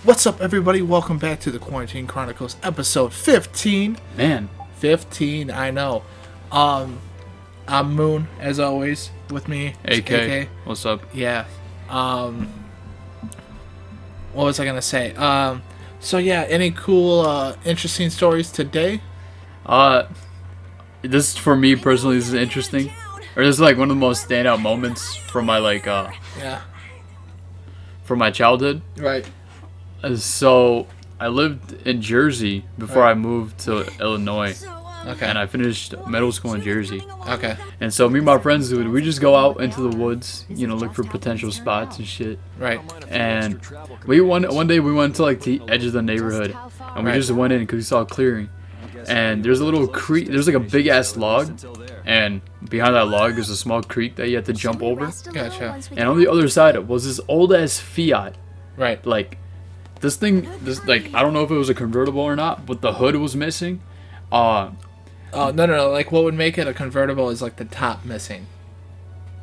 What's up, everybody? Welcome back to the Quarantine Chronicles, episode 15. Man, 15, I know. I'm Moon, as always, with me. AK. What's up? Yeah. What was I gonna say? So yeah, any cool, interesting stories today? This for me personally, this is interesting. Or this is like one of the most standout moments from my Yeah. from my childhood. Right. So I lived in Jersey before Right. I moved to Illinois, Okay. and I finished middle school in Jersey. Okay. And so me and my friends we just go out into the woods, look for potential spots and shit. Right. And one day we went to like the edge of the neighborhood, and we Right. just went in because we saw a clearing. And there's a little creek. There's like a big ass log, and behind that log there's a small creek that you have to jump over. Gotcha. And on the other side was this old ass Fiat. Right. Like this I don't know if it was a convertible or not, but the hood was missing. Oh, no. Like, what would make it a convertible is, like, the top missing.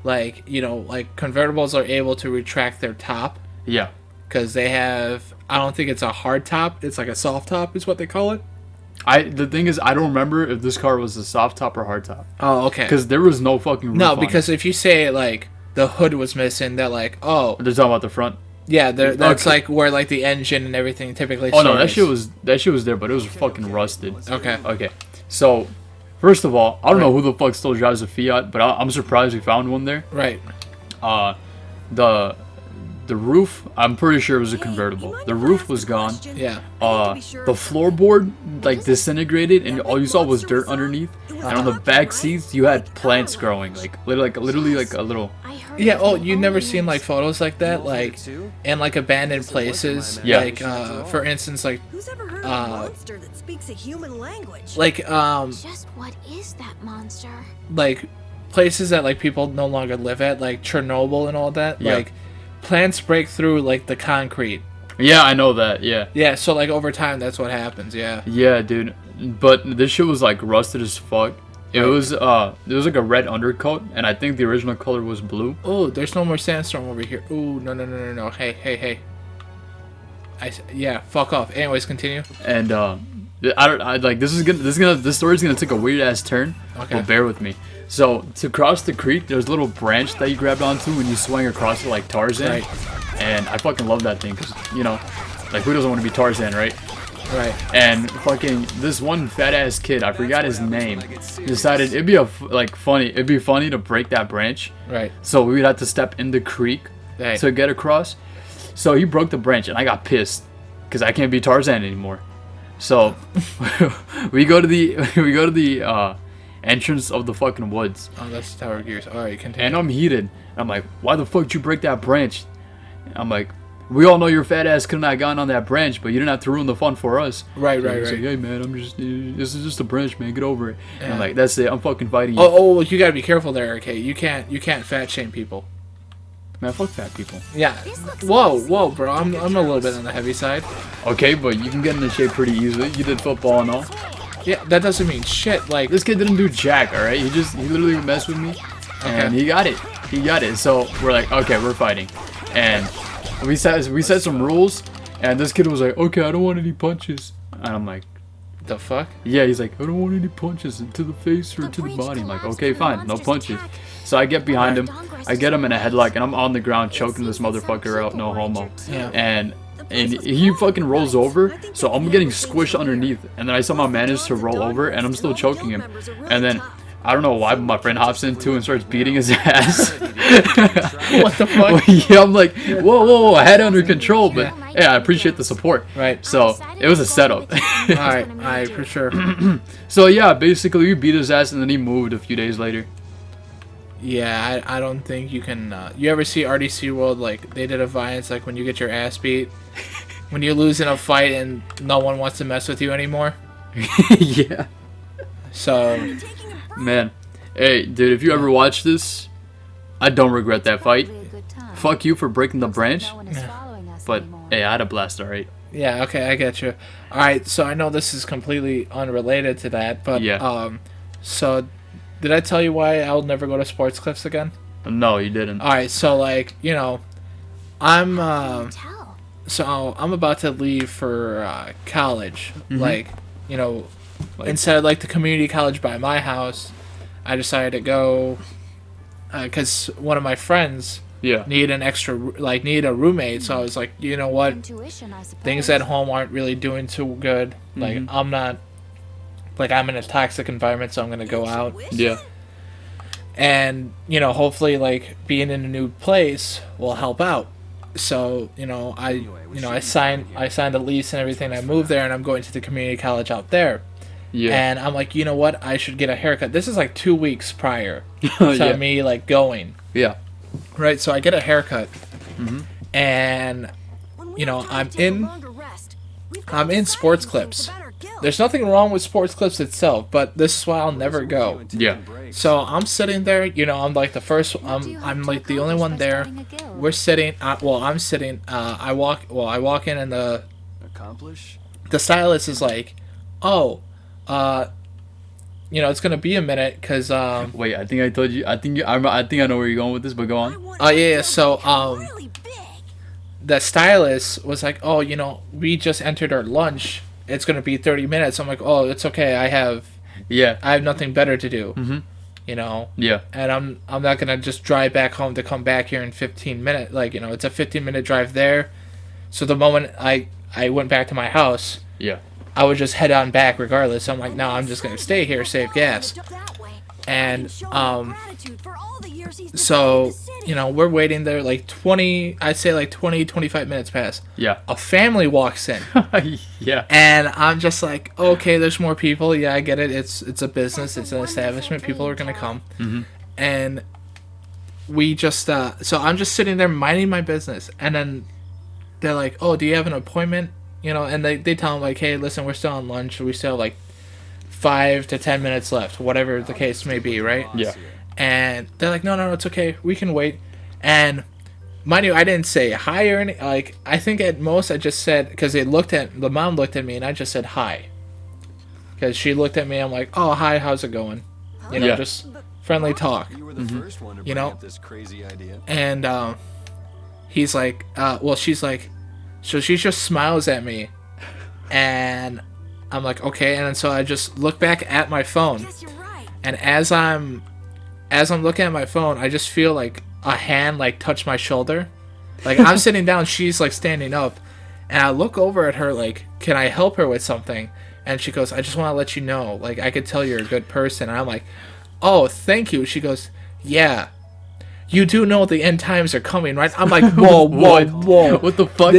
Like, like, convertibles are able to retract their top. Yeah. Because they have... I don't think it's a hard top. It's like a soft top is what they call it. The thing is, I don't remember if this car was a soft top or hard top. Oh, okay. Because there was no fucking roof No, on because it. if you say, like, the hood was missing, they're like, oh... They're talking about the front. Yeah, that's, Okay. like, where, like, the engine and everything typically Oh no, starts. that shit was there, but it was fucking rusted. Okay. Okay, so first of all, I don't know who the fuck still drives a Fiat, but I'm surprised we found one there. Right. The roof, I'm pretty sure it was a convertible. The roof was gone. Yeah. The floorboard like disintegrated, and all you saw was dirt underneath. And on the back seats, you had plants growing, literally like a little. Yeah, oh, you never seen, like, photos like that? Like, in, like, abandoned places? Yeah. Like, for instance, like, Who's ever heard of a monster that speaks a human language? like, Just what is that monster? like, places that, like, people no longer live at, like Chernobyl and all that, Yeah. like, plants break through, like, the concrete. Yeah, I know that. Yeah. Yeah, so, like, over time, that's what happens, yeah. Yeah, dude. But this shit was like rusted as fuck. It was like a red undercoat, and I think the original color was blue. Oh, there's no more sandstorm over here. Ooh, no. Hey. Yeah, fuck off. Anyways, continue. And this story's gonna take a weird ass turn. Okay. But bear with me. So to cross the creek, there's a little branch that you grabbed onto when you swing across it like Tarzan. Right. And I fucking love that thing because like who doesn't want to be Tarzan, right? Right. And fucking this one fat ass kid, I forgot his name, decided it'd be funny to break that branch. Right. So we would have to step in the creek Right. to get across. So he broke the branch, and I got pissed because I can't be Tarzan anymore. So we go to the entrance of the fucking woods, Oh, that's Tower of Gears. Alright, continue. and I'm heated. I'm like, why the fuck did you break that branch? I'm like, we all know your fat ass couldn't have gone on that branch, but you didn't have to ruin the fun for us. Right. He's like, hey man, this is just a branch, man. Get over it. And I'm Yeah. like, that's it. I'm fucking fighting you. Oh, you gotta be careful there, okay? You can't fat shame people. Man, fuck fat people. Yeah. Whoa, bro. I'm a little bit on the heavy side. Okay, but you can get into shape pretty easily. You did football and all. Yeah, that doesn't mean shit. Like, This kid didn't do jack, all right? He literally messed with me, and he got it. So we're like, okay, we're fighting, and we set some rules, and this kid was like, okay, I don't want any punches, and I'm like, the fuck? yeah. He's like, I don't want any punches to the face or to the body. I'm like, okay, fine, no punches. So I get behind him, I get him in a headlock, and I'm on the ground choking this motherfucker out, no homo, Yeah. and he fucking rolls over, so I'm getting squished underneath, and then I somehow manage to roll over, and I'm still choking him, and then I don't know why, but my friend hops in too and starts beating his ass. What the fuck? Yeah, I'm like, whoa, I had it under control, but yeah, I appreciate the support. Right. So it was a setup. Alright, for sure. So yeah, basically we beat his ass, and then he moved a few days later. Yeah, I don't think you can. You ever see RDC World? Like, they did a Viance, like, when you get your ass beat, when you lose in a fight and no one wants to mess with you anymore. Yeah. So, Man, hey, dude, if you ever watch this, I don't regret that fight. Fuck you for breaking the branch, but hey, I had a blast, alright? yeah, okay, I get you. Alright, so I know this is completely unrelated to that, but, Yeah. so, did I tell you why I'll never go to Sports Clips again? No, you didn't. Alright, so, like, I'm, Tell. so I'm about to leave for college. Like, you know, instead of like the community college by my house, I decided to go because one of my friends Yeah. need a roommate. So I was like, you know what, Intuition, I suppose. things at home aren't really doing too good. Like I'm not, like I'm in a toxic environment, so I'm gonna go out. Yeah. And you know, hopefully like being in a new place will help out. So I signed a lease and everything. I moved there and I'm going to the community college out there. Yeah. And I'm like, you know what, I should get a haircut. This is like 2 weeks prior Oh, to yeah. me like going, Yeah. right? So I get a haircut and When we you know, have time I'm to take a in longer rest, we've got I'm in the sports size clips. to better kill. There's nothing wrong with sports clips itself, but this is why I'll never go. Yeah. So I'm sitting there, you know, I'm like the first, I'm like the only one there. We're sitting, I'm sitting, I walk in and the stylist is like, oh, you know, it's gonna be a minute, cause, Wait, I think I told you. I think I know where you're going with this, but go on. yeah, so, Really big. the stylist was like, oh, you know, we just entered our lunch. It's gonna be 30 minutes. I'm like, oh, it's okay. I have Yeah. nothing better to do. You know, Yeah. and I'm not gonna just drive back home to come back here in 15 minutes. Like, you know, it's a 15-minute drive there. So the moment I went back to my house, Yeah. I would just head on back regardless. So I'm like, no, I'm just gonna stay here, save gas. That way. And Show him gratitude for all the years he's been so in the city. you know, we're waiting there like 25 minutes pass. Yeah. A family walks in. Yeah. And I'm just like, okay, there's more people. Yeah, I get it. It's a business. It's an establishment. People are gonna come. And we just so I'm just sitting there minding my business, and then they're like, oh, do you have an appointment? You know, and they tell them like, hey, listen, we're still on lunch. We still have like 5 to 10 minutes left, whatever the case may be, right? Yeah. And they're like, no, it's okay. We can wait. And mind you, I didn't say hi or anything. Like, I think at most I just said, because the mom looked at me and I just said hi. Because she looked at me, I'm like, oh, hi, how's it going? You know, Yeah. just friendly talk. You were the first one to You bring know? up this crazy idea. And he's like, she's like, so she just smiles at me. And I'm like, okay. And then so I just look back at my phone. Guess you're right. And as I'm looking at my phone, I just feel like a hand like touch my shoulder. Like I'm sitting down, she's like standing up, and I look over at her like, can I help her with something? And she goes, I just want to let you know, like I could tell you're a good person. And I'm like, oh, thank you. She goes, yeah, you do know the end times are coming, right? I'm like, whoa, whoa. What the fuck?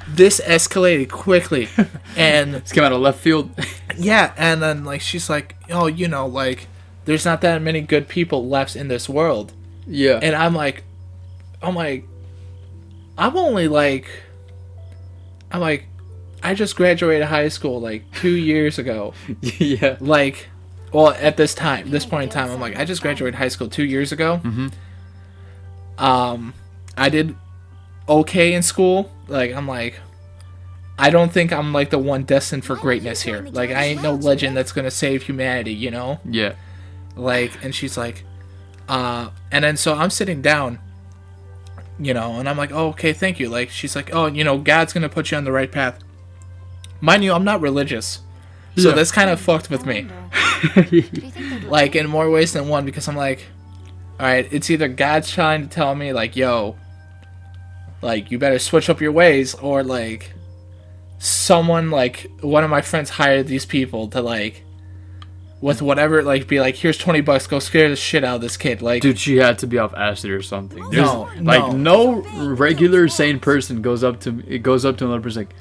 This escalated quickly, and This came out of left field. yeah, and then like she's like, oh, you know, like there's not that many good people left in this world. Yeah. And I'm like, I just graduated high school like 2 years ago. Yeah. Like, well, at this point in time, I'm like, I just graduated high school 2 years ago. I did okay in school. Like, I'm like, I don't think I'm like the one destined for greatness here. Like, I ain't no legend that's gonna save humanity, you know? Yeah. Like, and she's like, and then so I'm sitting down, you know, and I'm like, oh, okay, thank you. Like, she's like, oh, you know, God's gonna put you on the right path. Mind you, I'm not religious, so Yeah. this kind of fucked with me, like in more ways than one, because I'm like, all right, it's either God's trying to tell me like, yo, like you better switch up your ways, or like someone, like one of my friends hired these people to like, with whatever, like be like, here's $20, go scare the shit out of this kid. Like, Dude, she had to be off acid or something. No, Like no regular sane person goes up to another person like,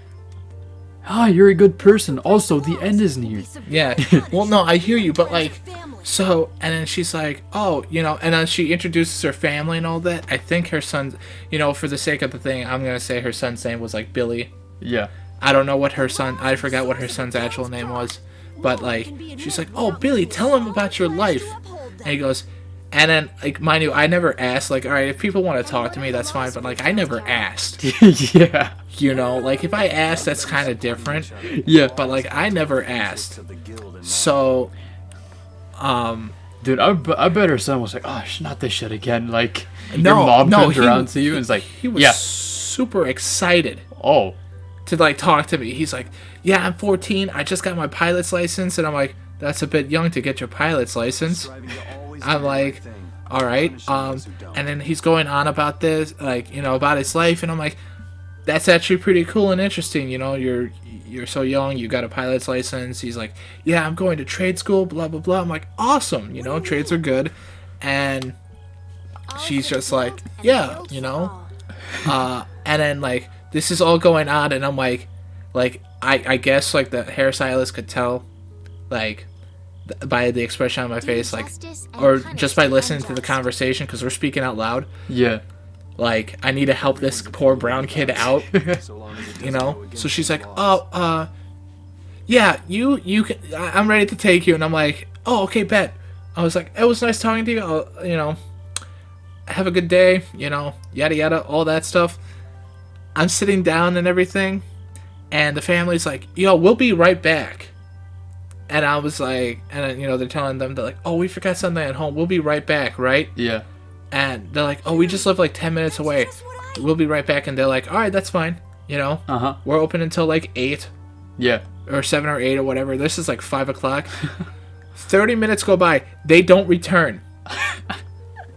"Ah, you're a good person. Also, the end is near." yeah. Well, no, I hear you, but like, so, and then she's like, oh, you know, and then she introduces her family and all that. I think her son, you know, for the sake of the thing, I'm gonna say her son's name was like Billy. Yeah. I don't know what her son, I forgot what her son's actual name was, but like, she's like, oh, Billy, tell him about your life. And he goes, and then, like, mind you, I never asked, like, all right, if people want to talk to me, that's fine, but like, I never asked, Yeah. you know, like, if I asked, that's kind of different, Yeah. but like, I never asked. So, Dude, I bet her son was like, "Oh, not this shit again." Like, No, your mom no, comes he- around to you and is like, he was "Yeah, super excited Oh. to like talk to me. He's like, "Yeah, I'm 14. I just got my pilot's license." And I'm like, "That's a bit young to get your pilot's license." Striving to always I'm do the like, right thing, "All right." punishing those who don't. And then he's going on about this, like, you know, about his life, and I'm like, "That's actually pretty cool and interesting. You know, you're so young. You got a pilot's license." He's like, "Yeah, I'm going to trade school. Blah blah blah." I'm like, "Awesome. You know, trades are good." And she's just like, "Yeah, you know." And then like this is all going on, and I'm like I guess like the hairstylist could tell, like by the expression on my face, like, or just by listening to the conversation, because we're speaking out loud. Yeah. Like, I need to help this poor brown kid out, So long as it you doesn't know. go against So she's the like, laws. "Oh, yeah, you can. I'm ready to take you." And I'm like, "Oh, okay, bet." I was like, "It was nice talking to you. You know, have a good day. You know, yada yada, all that stuff." I'm sitting down and everything, and the family's like, "Yo, we'll be right back." And I was like, and then, you know, they're telling them, they're like, "Oh, we forgot something at home. We'll be right back, right?" Yeah. And they're like, "Oh, we just live like 10 minutes away. We'll be right back." And they're like, "All right, that's fine. You know, Uh-huh. we're open until like 8 Yeah. or 7 or 8 or whatever. This is like 5 o'clock. 30 minutes go by. They don't return.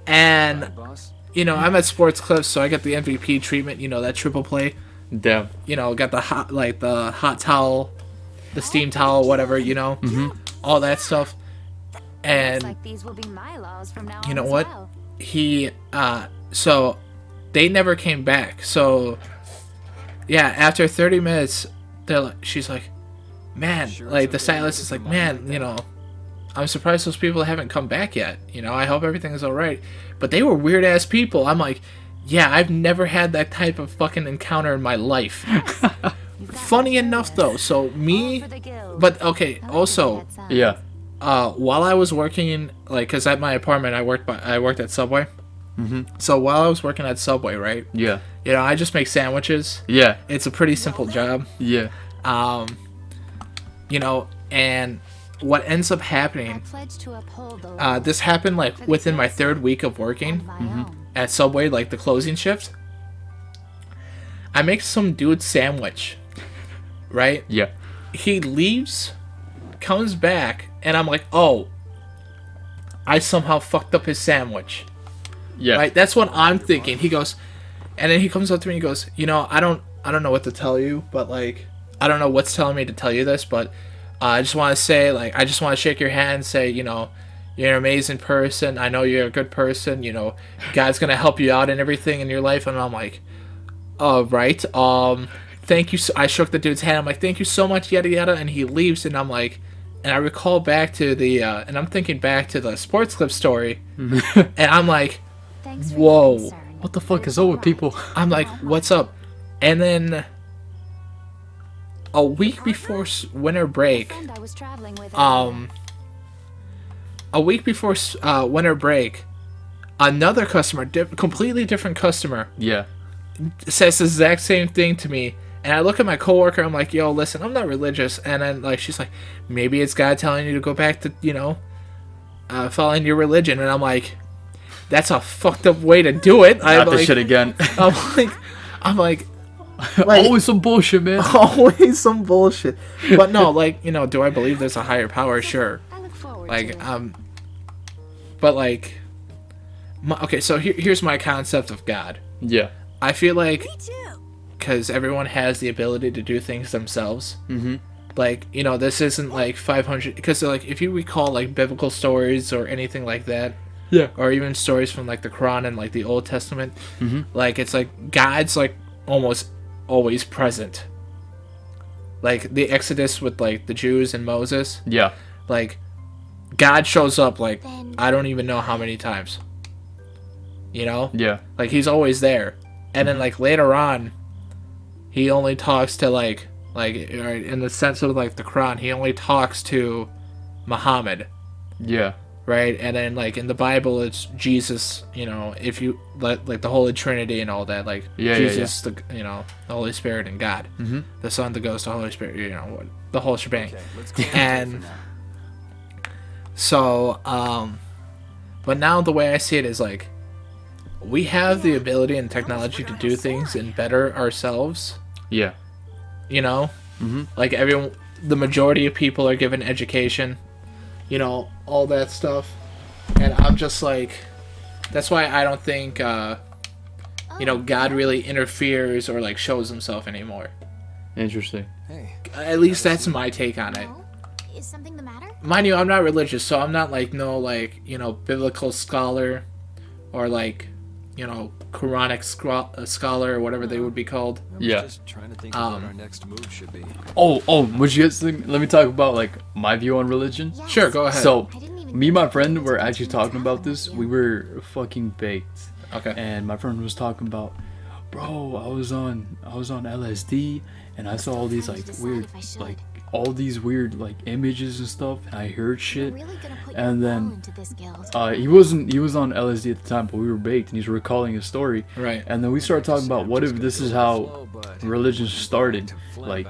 And, Boss, you know, I'm at Sports Clips, so I get the MVP treatment, you know, that triple play. Damn. You know, got the hot towel, the steam towel, whatever, you know, all that stuff. And Like these will be my laws from now you on know as what? well. So they never came back. So yeah, after 30 minutes, she's like, "Man," like the stylist is like, "Man, you know, I'm surprised those people haven't come back yet. You know, I hope everything is all right." But they were weird ass people. I'm like, "Yeah, I've never had that type of fucking encounter in my life." Funny enough though, so me, For the guild. but okay, also, Yeah. while I was working, like, cause at my apartment I worked at Subway. So while I was working at Subway, right, Yeah. you know, I just make sandwiches. Yeah. It's a pretty simple job. Yeah. You know, and what ends up happening, Pledge to uphold the law this happened like within my 3rd week of working of my own. at Subway, like the closing shift. I make some dude sandwich, right? Yeah. He leaves, comes back, and I'm like, "Oh, I somehow fucked up his sandwich." Yeah. Right? That's what I'm thinking. He goes, and then he comes up to me and he goes, "You know, I don't know what to tell you, but like, I don't know what's telling me to tell you this, but I just want to say, like, I just want to shake your hand and say, you know, you're an amazing person. I know you're a good person. You know, God's gonna help you out and everything in your life." And I'm like, "Oh, right. Thank you." I shook the dude's hand. I'm like, "Thank you so much, yada yada." And he leaves, and I'm like, and I recall back to the, and I'm thinking back to the Sports Clip story, and I'm like, Thanks for Whoa. your concern. What the fuck is up with people? I'm like, "What's up?" And then a week before winter break, Friend I was traveling with winter break, another customer, completely different customer, Yeah. says the exact same thing to me. And I look at my coworker, I'm like, "Yo, listen, I'm not religious." And then like she's like, "Maybe it's God telling you to go back to, you know, following your religion." And I'm like, "That's a fucked up way to do it." Not this shit again. I'm like, Always some bullshit, man. always some bullshit. But no, like, you know, do I believe there's a higher power? Sure. I look forward Like, to it. but like, okay, so here's my concept of God. Yeah. I feel like, Me too. because everyone has the ability to do things themselves. Like, you know, this isn't like 500, because like, if you recall like biblical stories or anything like that, Yeah. or even stories from like the Quran and like the Old Testament, like, it's like God's like almost always present. Like the Exodus with like the Jews and Moses, Yeah. like God shows up like Then- I don't even know how many times. You know? Yeah. Like he's always there. And then like later on he only talks to like in the sense of like the Quran, he only talks to Muhammad, Yeah. right? And then like in the Bible it's Jesus, you know, if you like the Holy Trinity and all that, like Yeah, Jesus, the, you know, the Holy Spirit and God, the Son, the Ghost, the Holy Spirit, you know, the whole shebang. Okay, let's go And- for now. So, but now the way I see it is like, we have the ability and technology to do things and better ourselves. Yeah. You know, like the majority of people are given education. You know, all that stuff, and I'm just like, that's why I don't think, you know, God really interferes or like shows himself anymore. Interesting. Hey, At least that's my take on it. Oh, is something the matter? Mind you, I'm not religious, so I'm not like you know, biblical scholar, or like, you know, Quranic scholar or whatever they would be called. I was Yeah. just trying to think of what our next move should be. Oh, would you guys think, let me talk about like my view on religion. Yes. Sure, go ahead. So, I didn't even me and my think friend those were two actually things talking about happened this. with We you. were fucking baked. Okay. And my friend was talking about, bro, I was on LSD and I saw all these trying to like decide weird, if I should. like all these weird like images and stuff, and I heard shit. You're really gonna put And your then, all into this guild. He was on LSD at the time, but we were baked and he's recalling his story. Right. And then we started talking about what if this is how religion started, like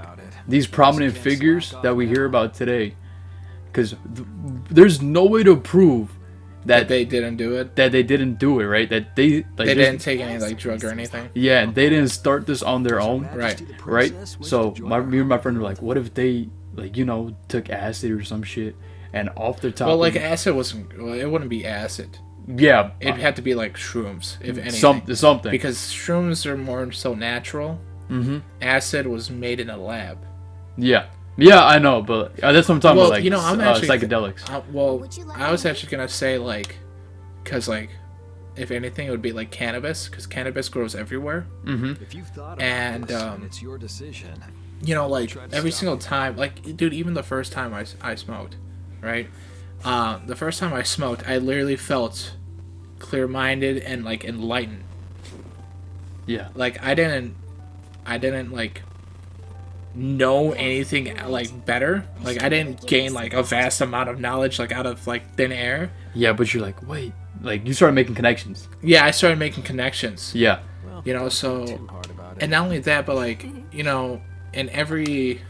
these prominent figures that we hear about today, because there's no way to prove That they didn't do it. that they didn't do it, right? That they like They there's- didn't take any like drug or anything. Yeah, and they didn't start this on their own, Right. right? So me and my friend were like, what if they like, you know, took acid or some shit and off their top? Well, like acid wasn't. Well, it wouldn't be acid. yeah, It'd have to be like shrooms, if anything. something. Because shrooms are more so natural. Acid was made in a lab. Yeah, I know, but that's what I'm talking Well, about. Like, you know, I'm actually psychedelics. Well, Would you like I was me? actually gonna say like, because like, if anything, it would be like cannabis, because cannabis grows everywhere. If you've thought about And, this, and it's your decision. You know, like Try to every stop single it. time, like dude, even the first time I smoked, right? The first time I smoked, I literally felt clear-minded and like enlightened. Yeah, Like I didn't like know anything like better. Like I didn't gain like a vast amount of knowledge like out of like thin air. yeah, but you're like, wait, like you started making connections. Yeah, I started making connections. Yeah, Well, You know, so too hard about it. and not only that, but like, you know, in every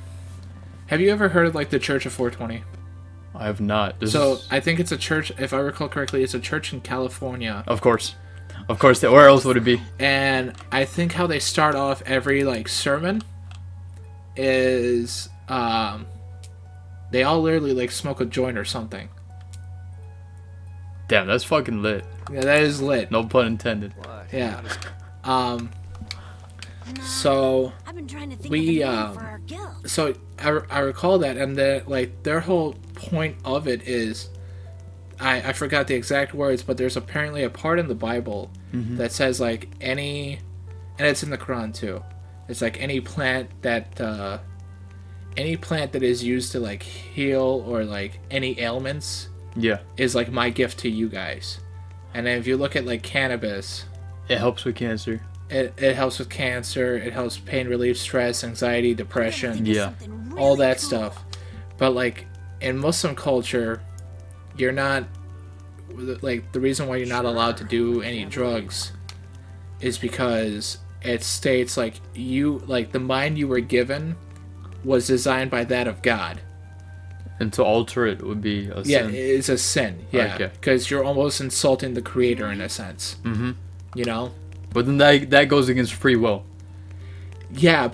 have you ever heard of like the Church of 420? I have not. This So is, I think it's a church, if I recall correctly, it's a church in California. of course, where else would it be? And I think how they start off every like sermon is they all literally like smoke a joint or something. Damn, that's fucking lit. Yeah, that is lit. No pun intended. Why? Yeah. So I've been trying to think we of a name for our guild. so I recall that, and then like their whole point of it is I forgot the exact words, but there's apparently a part in the Bible that says like any, and it's in the Quran too. It's like any plant that is used to like heal or like any ailments Yeah, is like my gift to you guys. And then if you look at like cannabis, it helps with cancer. it helps with cancer, it helps pain relief, stress, anxiety, depression, Yeah, Something all really that cool. stuff. But like in Muslim culture, you're not like the reason why you're not allowed to do any drugs is because it states like you like the mind you were given was designed by that of God. and to alter it would be a Yeah, sin. it's a sin. Yeah, Okay. because you're almost insulting the creator in a sense. Mm-hmm. You know? But then that goes against free will. Yeah,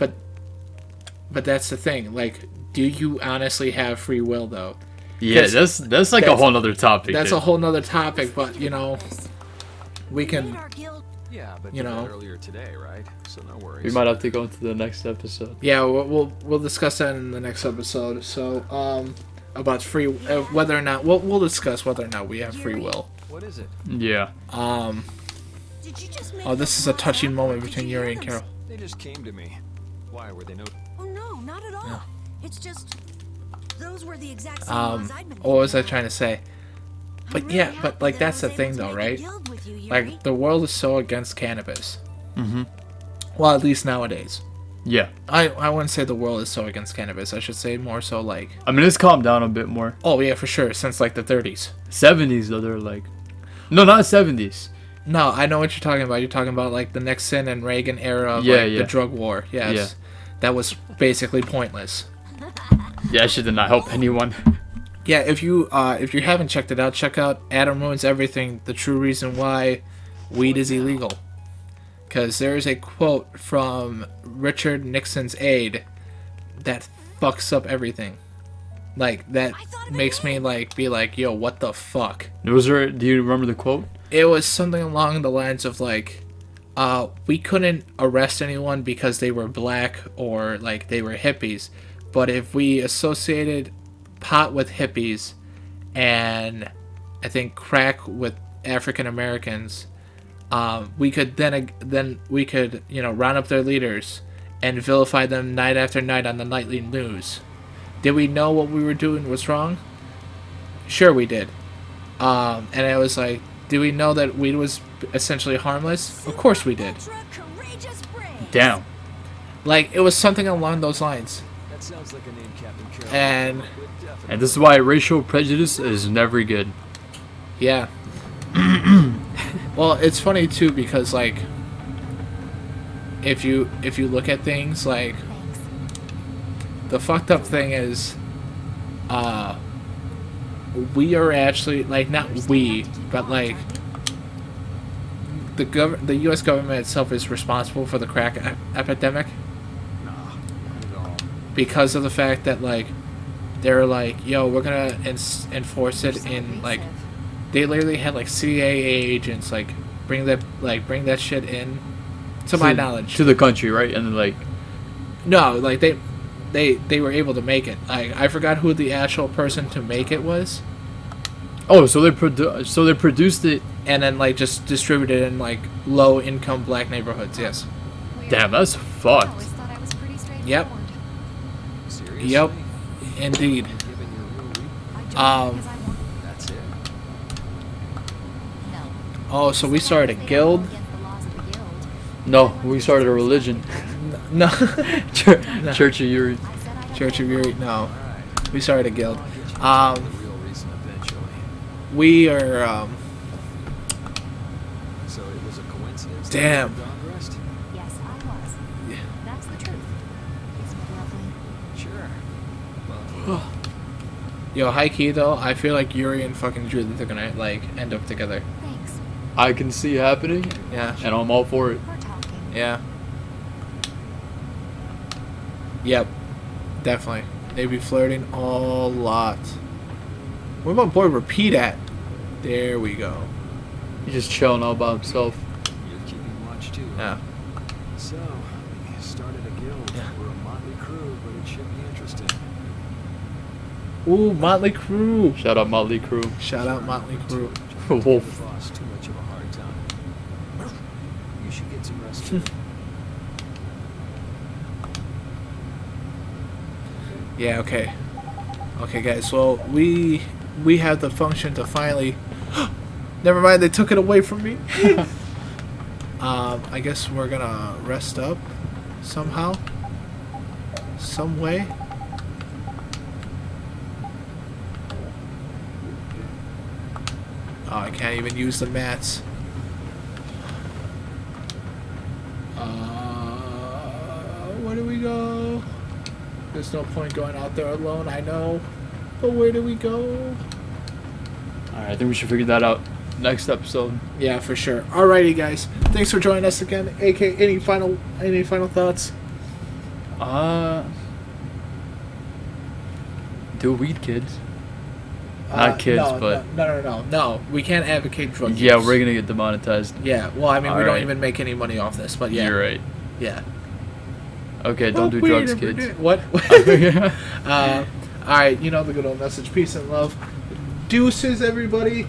but that's the thing. Like, do you honestly have free will though? Yeah, 'Cause that's like a that's- whole nother topic. That's dude. a whole nother topic. But you know, we Made can. our guild. Yeah, but You did that know. earlier today, right? So no worries. We might have to go into the next episode. Yeah, we'll discuss that in the next episode. So about free whether or not we'll discuss whether or not we have free will. What is it? Yeah. Did you just make Oh, this is a touching moment between Yuri and Carol. They just came to me. Why were they no? Oh no, not at all. Yeah. It's just those were the exact same ones I'd been What was I thinking trying to say? about. But I'm yeah, really but happy like that I that's the was able thing to though, make a right? guild with you, Yuri. Like the world is so against cannabis. Mm-hmm. Well, at least nowadays. Yeah. I wouldn't say the world is so against cannabis. I should say more so like, I mean, it's calmed down a bit more. oh yeah, for sure, since like the 30s. 70s though, they're like, no, not 70s. No, I know what you're talking about. You're talking about like the Nixon and Reagan era of Yeah, like yeah. the drug war. Yes. Yeah. That was basically pointless. Yeah, that shit did not help anyone. Yeah, if you haven't checked it out, check out Adam Ruins Everything, The True Reason Why weed is illegal. Because there is a quote from Richard Nixon's aide that fucks up everything. Like, that makes me, like, be like, yo, what the fuck? Do you remember the quote? It was something along the lines of, like, we couldn't arrest anyone because they were black or, like, they were hippies. But if we associated pot with hippies and, I think, crack with African Americans, we could then we could, you know, round up their leaders and vilify them night after night on the nightly news. Did we know what we were doing was wrong? Sure we did. And it was like, did we know that weed was essentially harmless? Of course we did. Damn. Like, it was something along those lines. That sounds like a name Captain Carroll. And And this is why racial prejudice is never good. yeah. Well, it's funny too because, like, if you look at things, like, the fucked up thing is, we are actually, like, not we, but, like, the U.S. government itself is responsible for the crack epidemic. Not at all. Because of the fact that, like, they're like, yo, we're gonna enforce it in, like, they literally had, like, CIA agents, like, bring that shit in, to my knowledge. To the country, right? And then, like, No, like, they were able to make it. Like, I forgot who the actual person to make it was, oh, so they produced it. and then, like, just distributed in, like, low income black neighborhoods. Yes. Damn, that's I fucked. always thought I was pretty straightforward. Yep. Seriously? Yep. Indeed. Given your real weed? I joined Um, because I wanted. That's it. No. Oh, so we started a guild? Against the laws of the guild. No, we started a religion. No. Church of Yuri. I said I don't Church of Yuri. No. Alright. We started a guild. I'll get you Um, to the real reason eventually. We are, So it was a coincidence. Damn. That you were dog rest? Yes, I was. Yeah. That's the truth. Isn't it lovely? Sure. Well, yo, high key though, I feel like Yuri and fucking Judith are gonna, like, end up together. Thanks. I can see happening, Yeah. and I'm all for it. We're talking. Yeah. Yep. Definitely. They be flirting a lot. Where my boy Repeat at? There we go. He's just chilling all by himself. you're keeping watch too. Yeah. So, we started a guild. Yeah. We're a motley crew, but it should be interesting. Ooh, Motley Crue. Shout out Motley Crue. Shout out Motley Crue. Give Wolf. the boss too much of a hard time. You should get some rest too. Yeah, okay. Okay, guys, well, we have the function to finally... Never mind, they took it away from me. I guess we're gonna rest up somehow. Some way. Oh, I can't even use the mats. Where do we go? There's no point going out there alone, I know. But where do we go? Alright, I think we should figure that out next episode. Yeah, for sure. Alrighty, guys. Thanks for joining us again. AK, any final thoughts? Do weed, kids. Not kids, no, but no. We can't advocate drug yeah, use. we're gonna get demonetized. Yeah, well, I mean, we don't Alright. even make any money off this, but yeah. You're right. Yeah. Okay, don't do drugs, kids. What? Alright, you know the good old message. Peace and love. Deuces, everybody.